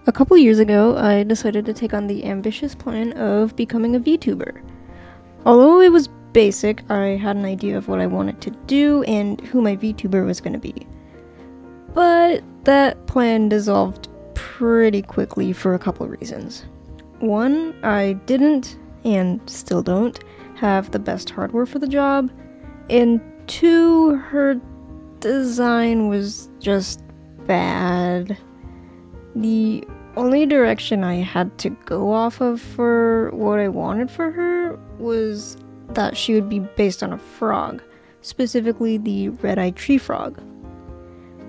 A couple years ago, I decided to take on the ambitious plan of becoming a VTuber. Although it was basic, I had an idea of what I wanted to do and who my VTuber was going to be. But that plan dissolved pretty quickly for a couple of reasons. One, I didn't, and still don't, have the best hardware for the job. And two, her design was just bad. The only direction I had to go off of for what I wanted for her was that she would be based on a frog, specifically the red-eyed tree frog.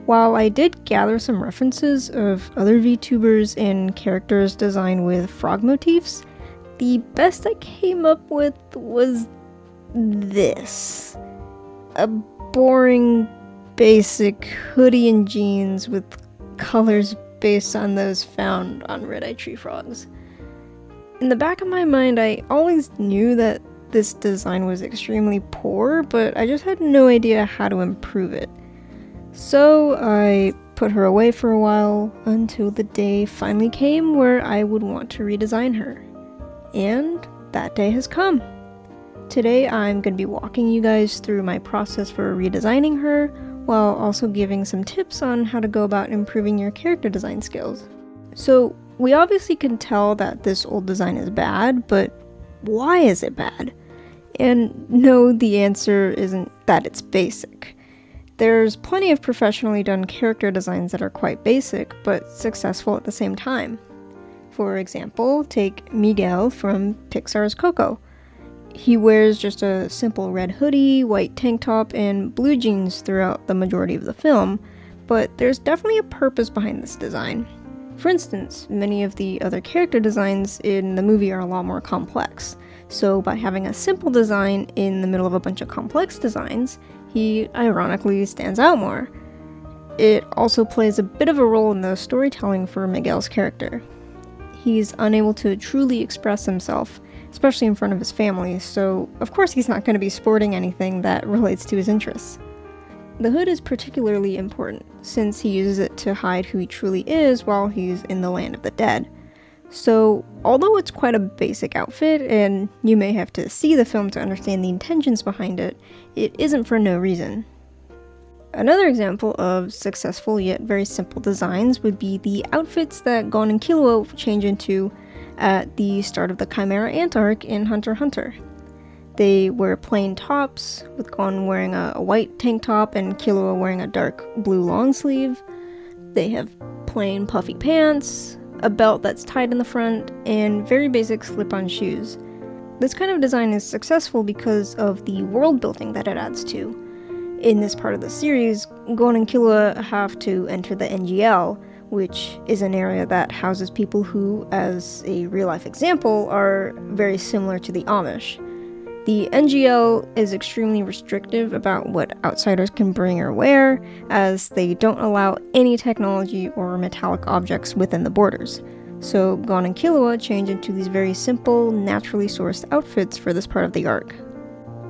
While I did gather some references of other VTubers and characters designed with frog motifs, the best I came up with was this. A boring, basic hoodie and jeans with colors based on those found on red-eyed tree frogs. In the back of my mind, I always knew that this design was extremely poor, but I just had no idea how to improve it. So I put her away for a while until the day finally came where I would want to redesign her. And that day has come. Today I'm going to be walking you guys through my process for redesigning her, while also giving some tips on how to go about improving your character design skills. So we obviously can tell that this old design is bad, but why is it bad? And no, the answer isn't that it's basic. There's plenty of professionally done character designs that are quite basic, but successful at the same time. For example, take Miguel from Pixar's Coco. He wears just a simple red hoodie, white tank top, and blue jeans throughout the majority of the film, but there's definitely a purpose behind this design. For instance, many of the other character designs in the movie are a lot more complex, so by having a simple design in the middle of a bunch of complex designs, he ironically stands out more. It also plays a bit of a role in the storytelling for Miguel's character. He's unable to truly express himself, especially in front of his family, so of course he's not going to be sporting anything that relates to his interests. The hood is particularly important, since he uses it to hide who he truly is while he's in the land of the dead. So, although it's quite a basic outfit, and you may have to see the film to understand the intentions behind it, it isn't for no reason. Another example of successful yet very simple designs would be the outfits that Gon and Killua change into at the start of the Chimera Ant arc in Hunter x Hunter. They wear plain tops, with Gon wearing a white tank top and Killua wearing a dark blue long sleeve. They have plain puffy pants, a belt that's tied in the front, and very basic slip-on shoes. This kind of design is successful because of the world building that it adds to. In this part of the series, Gon and Killua have to enter the NGL, which is an area that houses people who, as a real-life example, are very similar to the Amish. The NGL is extremely restrictive about what outsiders can bring or wear, as they don't allow any technology or metallic objects within the borders. So Gon and Killua change into these very simple, naturally sourced outfits for this part of the arc.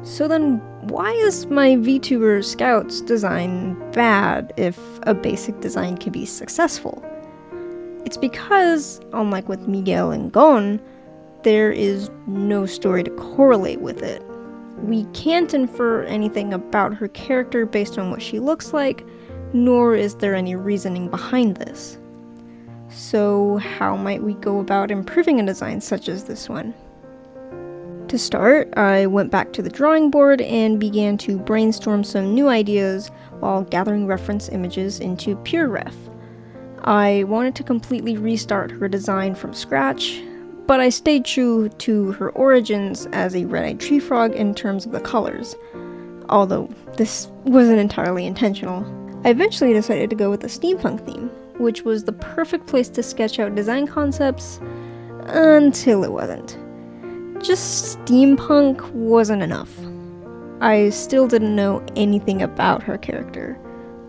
So then, why is my VTuber Scout's design bad if a basic design can be successful? It's because, unlike with Miguel and Gon, there is no story to correlate with it. We can't infer anything about her character based on what she looks like, nor is there any reasoning behind this. So how might we go about improving a design such as this one? To start, I went back to the drawing board and began to brainstorm some new ideas while gathering reference images into PureRef. I wanted to completely restart her design from scratch, but I stayed true to her origins as a red-eyed tree frog in terms of the colors, although this wasn't entirely intentional. I eventually decided to go with the steampunk theme, which was the perfect place to sketch out design concepts, until it wasn't. Just steampunk wasn't enough. I still didn't know anything about her character.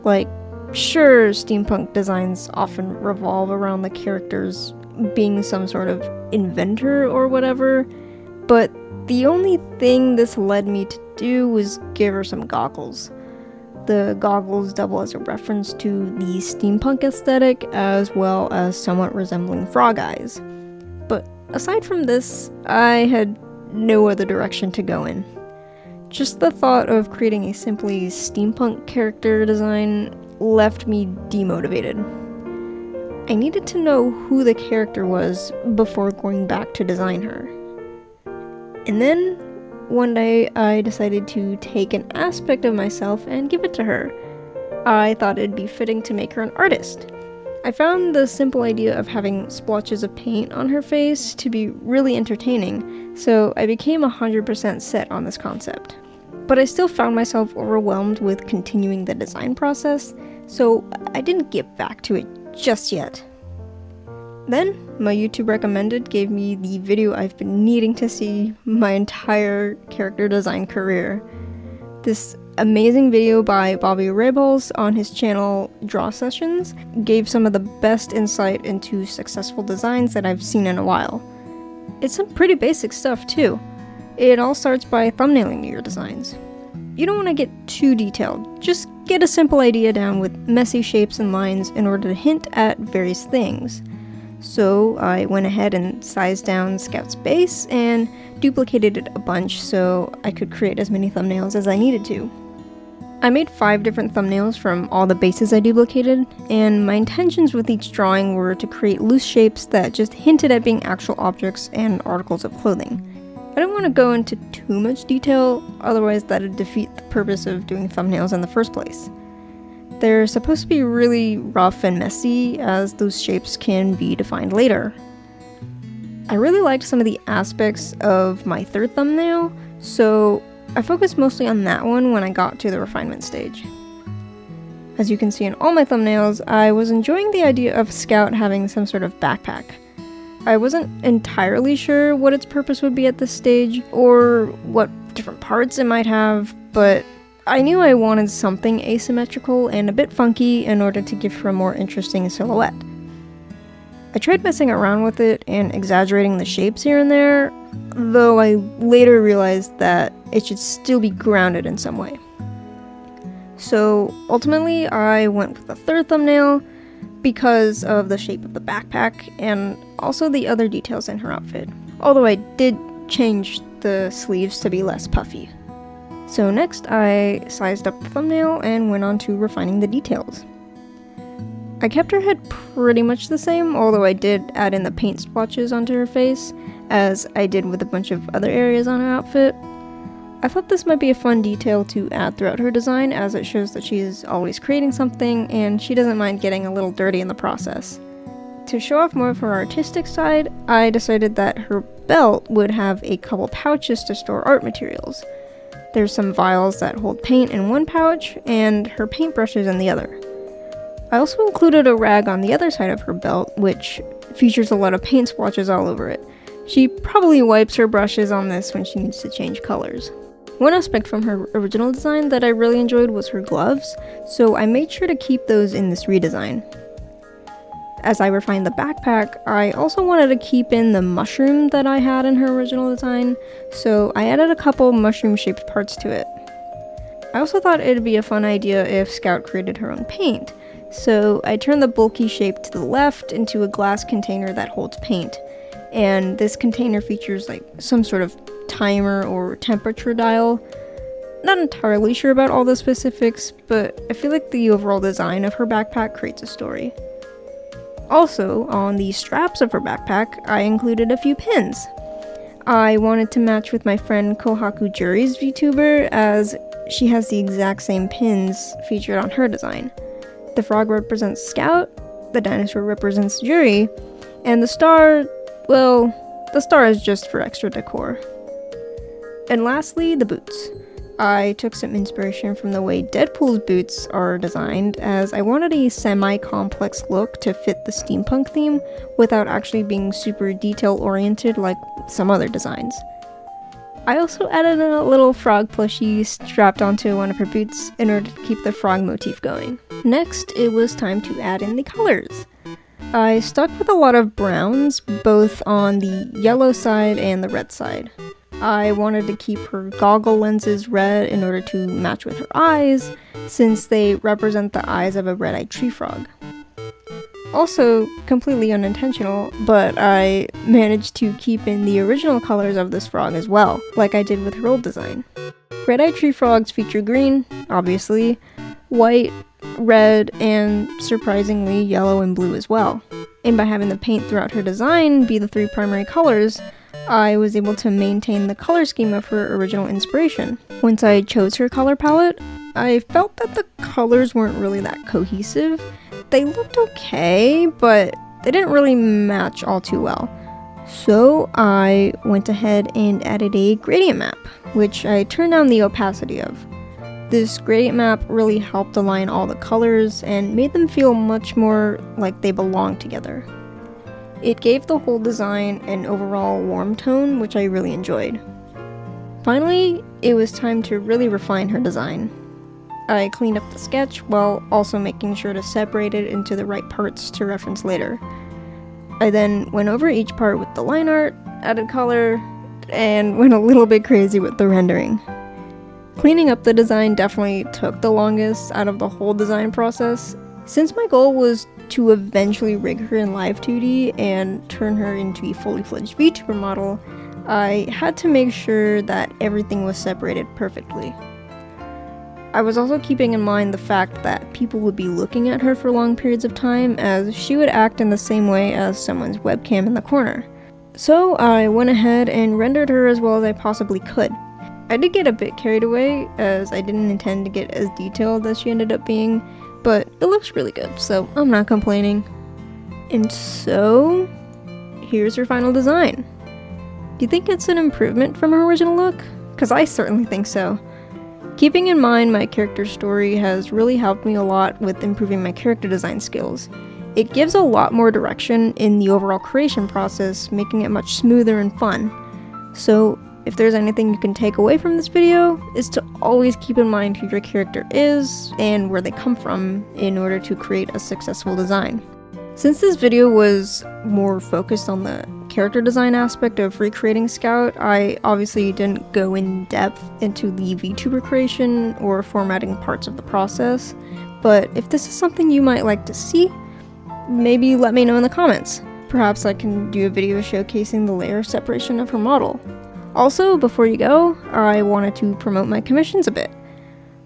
Like, sure, steampunk designs often revolve around the characters being some sort of inventor or whatever, but the only thing this led me to do was give her some goggles. the goggles double as a reference to the steampunk aesthetic, as well as somewhat resembling frog eyes. But aside from this, I had no other direction to go in. Just the thought of creating a simply steampunk character design left me demotivated. I needed to know who the character was before going back to design her. And then, one day, I decided to take an aspect of myself and give it to her. I thought it'd be fitting to make her an artist. I found the simple idea of having splotches of paint on her face to be really entertaining, so I became 100% set on this concept. But I still found myself overwhelmed with continuing the design process, so I didn't get back to it just yet. Then, my YouTube recommended gave me the video I've been needing to see my entire character design career. This amazing video by Bobby Rebels on his channel Draw Sessions gave some of the best insight into successful designs that I've seen in a while. It's some pretty basic stuff too. It all starts by thumbnailing your designs. You don't want to get too detailed, just get a simple idea down with messy shapes and lines in order to hint at various things. So I went ahead and sized down Scout's base and duplicated it a bunch so I could create as many thumbnails as I needed to. I made 5 different thumbnails from all the bases I duplicated, and my intentions with each drawing were to create loose shapes that just hinted at being actual objects and articles of clothing. I didn't want to go into too much detail, otherwise that'd defeat the purpose of doing thumbnails in the first place. They're supposed to be really rough and messy, as those shapes can be defined later. I really liked some of the aspects of my third thumbnail, so I focused mostly on that one when I got to the refinement stage. As you can see in all my thumbnails, I was enjoying the idea of Scout having some sort of backpack. I wasn't entirely sure what its purpose would be at this stage, or what different parts it might have, but I knew I wanted something asymmetrical and a bit funky in order to give her a more interesting silhouette. I tried messing around with it and exaggerating the shapes here and there, though I later realized that it should still be grounded in some way. So ultimately I went with the third thumbnail because of the shape of the backpack and also the other details in her outfit, although I did change the sleeves to be less puffy. So next I sized up the thumbnail and went on to refining the details. I kept her head pretty much the same, although I did add in the paint splotches onto her face, as I did with a bunch of other areas on her outfit. I thought this might be a fun detail to add throughout her design, as it shows that she is always creating something and she doesn't mind getting a little dirty in the process. To show off more of her artistic side, I decided that her belt would have a couple pouches to store art materials. There's some vials that hold paint in one pouch, and her paintbrushes in the other. I also included a rag on the other side of her belt, which features a lot of paint splotches all over it. She probably wipes her brushes on this when she needs to change colors. One aspect from her original design that I really enjoyed was her gloves, so I made sure to keep those in this redesign. As I refined the backpack, I also wanted to keep in the mushroom that I had in her original design, so I added a couple mushroom-shaped parts to it. I also thought it'd be a fun idea if Scout created her own paint, so I turned the bulky shape to the left into a glass container that holds paint, and this container features like some sort of timer or temperature dial. Not entirely sure about all the specifics, but I feel like the overall design of her backpack creates a story. Also, on the straps of her backpack, I included a few pins. I wanted to match with my friend Kohaku Juri's VTuber, as she has the exact same pins featured on her design. The frog represents Scout, the dinosaur represents Juri, and the star, well, the star is just for extra decor. And lastly, the boots. I took some inspiration from the way Deadpool's boots are designed, as I wanted a semi-complex look to fit the steampunk theme without actually being super detail-oriented like some other designs. I also added a little frog plushie strapped onto one of her boots in order to keep the frog motif going. Next, it was time to add in the colors. I stuck with a lot of browns, both on the yellow side and the red side. I wanted to keep her goggle lenses red in order to match with her eyes, since they represent the eyes of a red-eyed tree frog. Also, completely unintentional, but I managed to keep in the original colors of this frog as well, like I did with her old design. Red-eyed tree frogs feature green, obviously, white, red, and surprisingly yellow and blue as well. And by having the paint throughout her design be the 3 primary colors, I was able to maintain the color scheme of her original inspiration. Once I chose her color palette, I felt that the colors weren't really that cohesive. They looked okay, but they didn't really match all too well. So I went ahead and added a gradient map, which I turned down the opacity of. This gradient map really helped align all the colors and made them feel much more like they belonged together. It gave the whole design an overall warm tone, which I really enjoyed. Finally, it was time to really refine her design. I cleaned up the sketch while also making sure to separate it into the right parts to reference later. I then went over each part with the line art, added color, and went a little bit crazy with the rendering. Cleaning up the design definitely took the longest out of the whole design process. Since my goal was to eventually rig her in live 2D and turn her into a fully fledged VTuber model, I had to make sure that everything was separated perfectly. I was also keeping in mind the fact that people would be looking at her for long periods of time, as she would act in the same way as someone's webcam in the corner. So I went ahead and rendered her as well as I possibly could. I did get a bit carried away, as I didn't intend to get as detailed as she ended up being, but it looks really good, so I'm not complaining. And so, here's her final design. Do you think it's an improvement from her original look? Because I certainly think so. Keeping in mind my character story has really helped me a lot with improving my character design skills. It gives a lot more direction in the overall creation process, making it much smoother and fun. So if there's anything you can take away from this video, is to always keep in mind who your character is and where they come from in order to create a successful design. Since this video was more focused on the character design aspect of recreating Scout, I obviously didn't go in depth into the VTuber creation or formatting parts of the process, but if this is something you might like to see, maybe let me know in the comments. Perhaps I can do a video showcasing the layer separation of her model. Also, before you go, I wanted to promote my commissions a bit.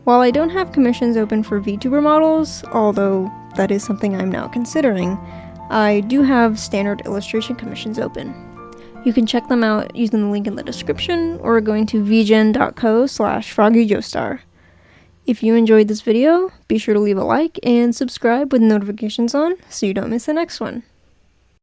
While I don't have commissions open for VTuber models, although that is something I'm now considering, I do have standard illustration commissions open. You can check them out using the link in the description or going to vgen.co/froggyjoestar. If you enjoyed this video, be sure to leave a like and subscribe with notifications on so you don't miss the next one.